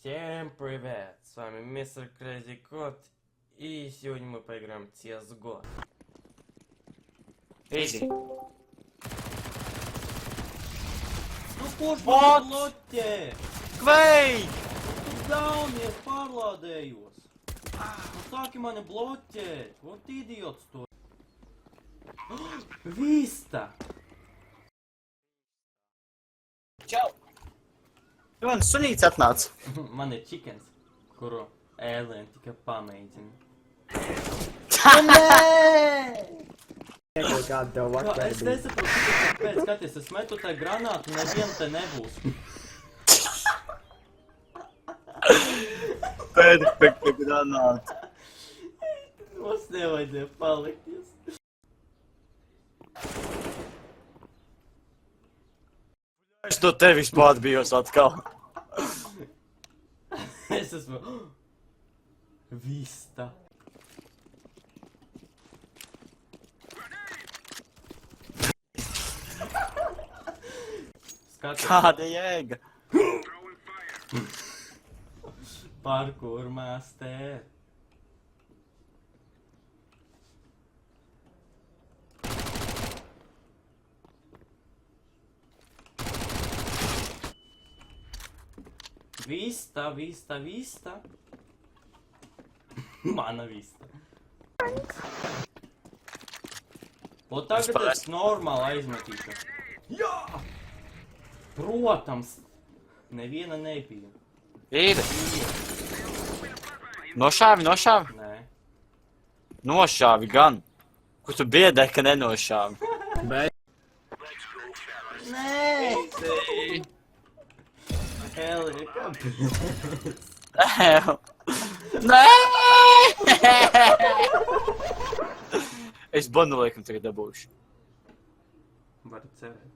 Всем привет! С вами мистер Crazy Cod, и сегодня мы поиграем в CSGO. Easy. Nu kurš What? man bloķē? Kvei! Tu gaumies pārlādējos. Nu sāki mani bloķēt. Ot idiots to. Vista! Čau! Man sunīts atnāca. Man ir čikens, kuru ēlēn tikai pamēģina. God, though, what Kā, that es be? nesaprotu, kāpēc, skaties, es metu tai granātu, nevien te nebūs. Perfekta granāta. Mums nevajadzēja palikties. Es no tevis pārbijos atkal. Es esmu... Vista. Skaties, Kāda jēga? parkour master. Vista, vista, vista. Mana vista. O tagad es normāli aizmetīšu. Jā! Protams, neviena nebija. Ir. Nošāvi, nošāvi? Nē. Nošāvi gan. Kur tu biedē, ka nenošāvi? Nē! Helija, kāpēc? Nē! Es banu laikam tagad dabūšu. Varu cerēt.